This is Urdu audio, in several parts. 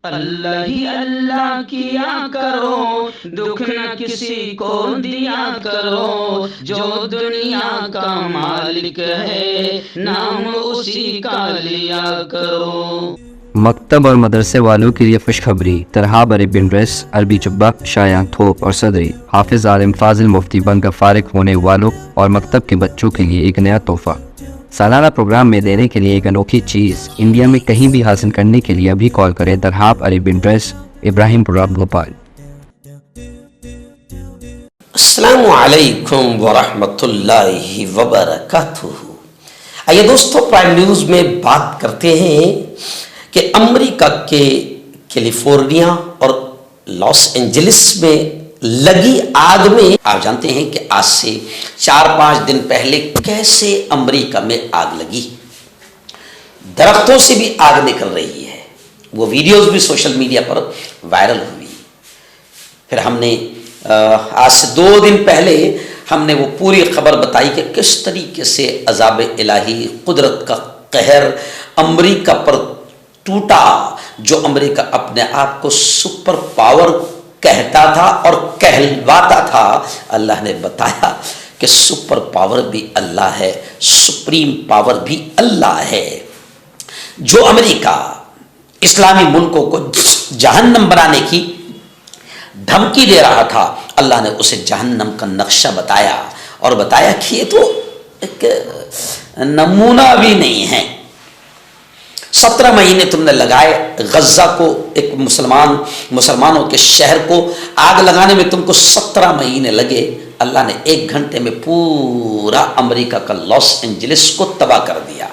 اللہ ہی اللہ کیا کرو، دکھ نہ کسی کو دیا کرو، جو دنیا کا مالک ہے نام اسی کا لیا کرو۔ مکتب اور مدرسے والوں کے لیے خوشخبری، ترحاب عربی ڈریس، عربی جبہ، شایان تھوپ اور صدری، حافظ عالم فاضل مفتی بن کر فارغ ہونے والوں اور مکتب کے بچوں کے لیے ایک نیا تحفہ۔ سالانہ پروگرام میں دینے کے لیے ایک انوکھی چیز انڈیا میں کہیں بھی حاصل کرنے کے لیے ابھی کال کریں ترحاب عربی ڈریس، ابراہیم پورہ، بھوپال۔ السلام علیکم ورحمۃ اللہ وبرکاتہ۔ آئیے دوستو، پرائم نیوز میں بات کرتے ہیں کہ امریکہ کے کیلیفورنیا اور لاس اینجلس میں لگی آگ میں آپ جانتے ہیں کہ آج سے 4-5 دن پہلے کیسے امریکہ میں آگ لگی، درختوں سے بھی آگ نکل رہی ہے۔ وہ ویڈیوز بھی سوشل میڈیا پر وائرل ہوئی۔ پھر ہم نے آج سے 2 دن پہلے ہم نے وہ پوری خبر بتائی کہ کس طریقے سے عذاب الہی، قدرت کا قہر امریکہ پر ٹوٹا، جو امریکہ اپنے آپ کو سپر پاور کہتا تھا اور کہلواتا تھا۔ اللہ نے بتایا کہ سپر پاور بھی اللہ ہے، سپریم پاور بھی اللہ ہے۔ جو امریکہ اسلامی ملکوں کو جہنم بنانے کی دھمکی دے رہا تھا، اللہ نے اسے جہنم کا نقشہ بتایا اور بتایا کہ یہ تو ایک نمونہ بھی نہیں ہے۔ 17 مہینے تم نے لگائے غزہ کو، ایک مسلمانوں کے شہر کو آگ لگانے میں تم کو 17 مہینے لگے۔ اللہ نے 1 گھنٹے میں پورا امریکہ کا لاس اینجلس کو تباہ کر دیا۔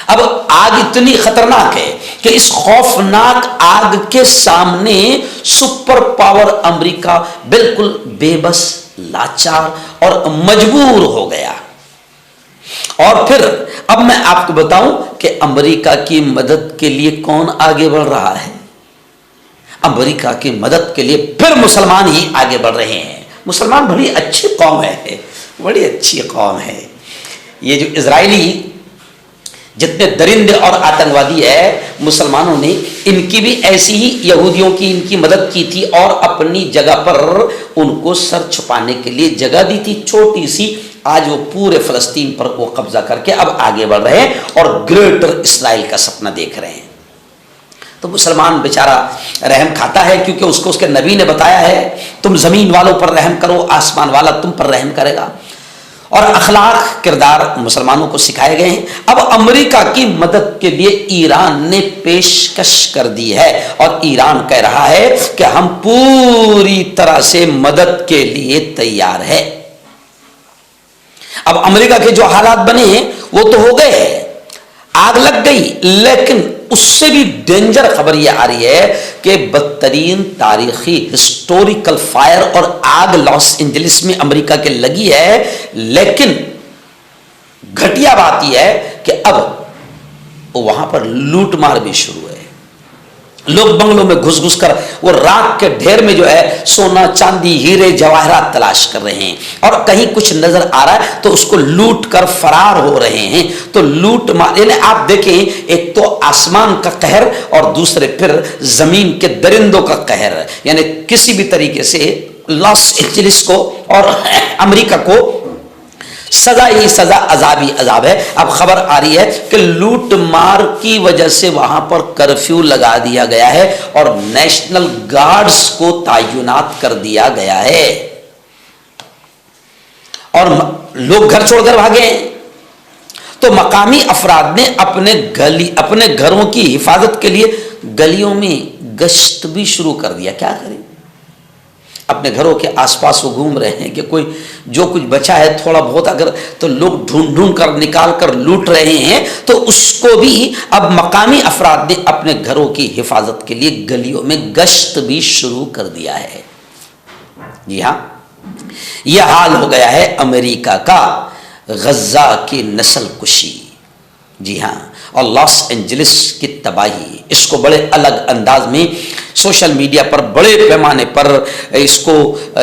اب آگ اتنی خطرناک ہے کہ اس خوفناک آگ کے سامنے سپر پاور امریکہ بالکل بے بس، لاچار اور مجبور ہو گیا۔ اور پھر اب میں آپ کو بتاؤں کہ امریکہ کی مدد کے لیے کون آگے بڑھ رہا ہے۔ امریکہ کی مدد کے لیے پھر مسلمان ہی آگے بڑھ رہے ہیں۔ مسلمان بڑی اچھی قوم ہے، بڑی اچھی قوم ہے۔ یہ جو اسرائیلی جتنے درندے اور آتنکوادی ہے، مسلمانوں نے ان کی بھی ایسی ہی یہودیوں کی ان کی مدد کی تھی اور اپنی جگہ پر ان کو سر چھپانے کے لیے جگہ دی تھی چھوٹی سی۔ آج وہ پورے فلسطین پر وہ قبضہ کر کے اب آگے بڑھ رہے ہیں اور گریٹر اسرائیل کا سپنا دیکھ رہے ہیں۔ تو مسلمان بیچارہ رحم کھاتا ہے، کیونکہ اس کو اس کے نبی نے بتایا ہے تم زمین والوں پر رحم کرو، آسمان والا تم پر رحم کرے گا۔ اور اخلاق، کردار مسلمانوں کو سکھائے گئے ہیں۔ اب امریکہ کی مدد کے لیے ایران نے پیشکش کر دی ہے اور ایران کہہ رہا ہے کہ ہم پوری طرح سے مدد کے لیے تیار ہے۔ اب امریکہ کے جو حالات بنے ہیں وہ تو ہو گئے ہیں، آگ لگ گئی، لیکن اس سے بھی ڈینجر خبر یہ آ رہی ہے کہ بدترین تاریخی ہسٹوریکل فائر اور آگ لاس اینجلس میں امریکہ کے لگی ہے، لیکن گھٹیا بات یہ ہے کہ اب وہاں پر لوٹ مار بھی شروع ہے۔ لوگ بنگلوں میں گھس گھس کر وہ راکھ کے ڈھیر میں جو ہے سونا، چاندی، ہیرے، جواہرات تلاش کر رہے ہیں، اور کہیں کچھ نظر آ رہا ہے تو اس کو لوٹ کر فرار ہو رہے ہیں۔ تو لوٹ مار، یعنی آپ دیکھیں ایک تو آسمان کا قہر اور دوسرے پھر زمین کے درندوں کا قہر، یعنی کسی بھی طریقے سے لاس اینجلس کو اور امریکہ کو سزا ہی سزا، عذاب ہی عذاب ہے۔ اب خبر آ رہی ہے کہ لوٹ مار کی وجہ سے وہاں پر کرفیو لگا دیا گیا ہے اور نیشنل گارڈز کو تعینات کر دیا گیا ہے، اور لوگ گھر چھوڑ کر بھاگے ہیں۔ تو مقامی افراد نے اپنے گھروں کی حفاظت کے لیے گلیوں میں گشت بھی شروع کر دیا۔ کیا کریں، اپنے گھروں کے آس پاس وہ گھوم رہے ہیں کہ کوئی جو کچھ بچا ہے تھوڑا بہت اگر، تو لوگ ڈھونڈ کر نکال کر لوٹ رہے ہیں۔ تو اس کو بھی اب مقامی افراد نے اپنے گھروں کی حفاظت کے لیے گلیوں میں گشت بھی شروع کر دیا ہے۔ جی ہاں، یہ حال ہو گیا ہے امریکہ کا، غزہ کی نسل کشی، جی ہاں، اور لاس اینجلس کی تباہی۔ اس کو بڑے الگ انداز میں سوشل میڈیا پر بڑے پیمانے پر اس کو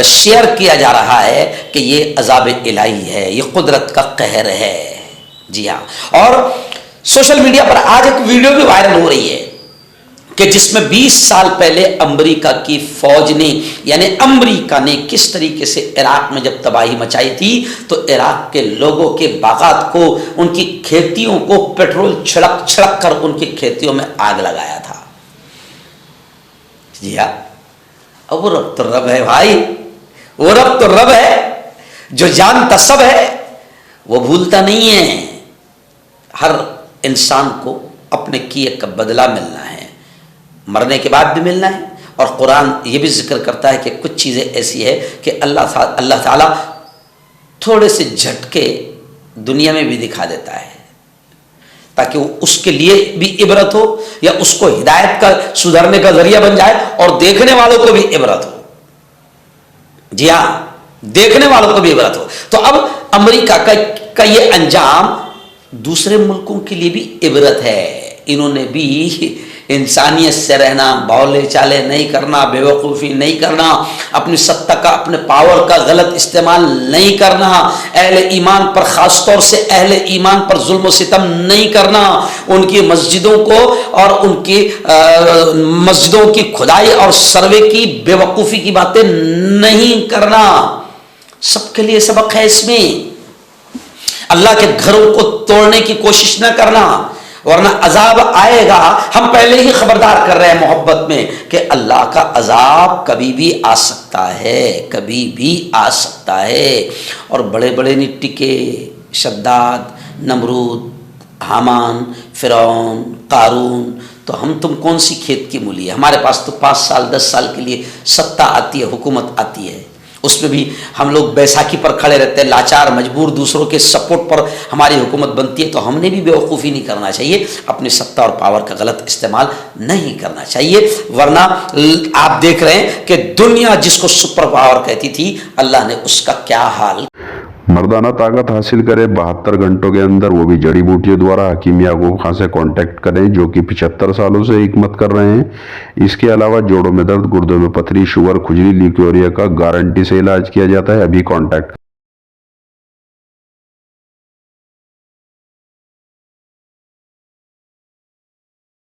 شیئر کیا جا رہا ہے کہ یہ عذاب الہی ہے، یہ قدرت کا قہر ہے۔ جی ہاں، اور سوشل میڈیا پر آج ایک ویڈیو بھی وائرل ہو رہی ہے کہ جس میں 20 سال پہلے امریکہ کی فوج نے یعنی امریکہ نے کس طریقے سے عراق میں جب تباہی مچائی تھی تو عراق کے لوگوں کے باغات کو ان کی کھیتیوں کو پیٹرول چھڑک چھڑک کر ان کی کھیتیوں میں آگ لگایا تھا. جی ہاں, اب وہ رب تو رب ہے بھائی, وہ رب تو رب ہے جو جانتا سب ہے, وہ بھولتا نہیں ہے. ہر انسان کو اپنے کیے کا بدلہ ملنا ہے, مرنے کے بعد بھی ملنا ہے. اور قرآن یہ بھی ذکر کرتا ہے کہ کچھ چیزیں ایسی ہے کہ اللہ تعالیٰ تھوڑے سے جھٹکے دنیا میں بھی دکھا دیتا ہے تاکہ وہ اس کے لیے بھی عبرت ہو یا اس کو ہدایت کا سدھرنے کا ذریعہ بن جائے اور دیکھنے والوں کو بھی عبرت ہو. جی ہاں, دیکھنے والوں کو بھی عبرت ہو. تو اب امریکہ کا یہ انجام دوسرے ملکوں کے لیے بھی عبرت ہے. انہوں نے بھی انسانیت سے رہنا, بولے چالے نہیں کرنا, بے وقوفی نہیں کرنا, اپنی سطح کا اپنے پاور کا غلط استعمال نہیں کرنا, اہل ایمان پر خاص طور سے اہل ایمان پر ظلم و ستم نہیں کرنا, ان کی مسجدوں کو اور ان کی مسجدوں کی کھدائی اور سروے کی بے وقوفی کی باتیں نہیں کرنا. سب کے لیے سبق ہے اس میں. اللہ کے گھروں کو توڑنے کی کوشش نہ کرنا ورنہ عذاب آئے گا. ہم پہلے ہی خبردار کر رہے ہیں محبت میں کہ اللہ کا عذاب کبھی بھی آ سکتا ہے, کبھی بھی آ سکتا ہے. اور بڑے بڑے نہیں ٹکے, شداد, نمرود, حامان, فرعون, قارون, تو ہم تم کون سی کھیت کی مولی ہے. ہمارے پاس تو 5 سال 10 سال کے لیے سطح آتی ہے, حکومت آتی ہے, اس میں بھی ہم لوگ بیساکھی پر کھڑے رہتے ہیں, لاچار مجبور, دوسروں کے سپورٹ پر ہماری حکومت بنتی ہے. تو ہم نے بھی بیوقوفی نہیں کرنا چاہیے, اپنی سطح اور پاور کا غلط استعمال نہیں کرنا چاہیے. ورنہ آپ دیکھ رہے ہیں کہ دنیا جس کو سپر پاور کہتی تھی, اللہ نے اس کا کیا حال. مردانہ طاقت حاصل کرے 72 گھنٹوں کے اندر, وہ بھی جڑی بوٹیوں دوارا. حکیم یعقوب خان سے کانٹیکٹ کریں جو کہ 75 سالوں سے حکمت کر رہے ہیں. اس کے علاوہ جوڑوں میں درد, گردوں میں پتھری, شوگر, کھجلی, لیکوریا کا گارنٹی سے علاج کیا جاتا ہے. ابھی کانٹیکٹ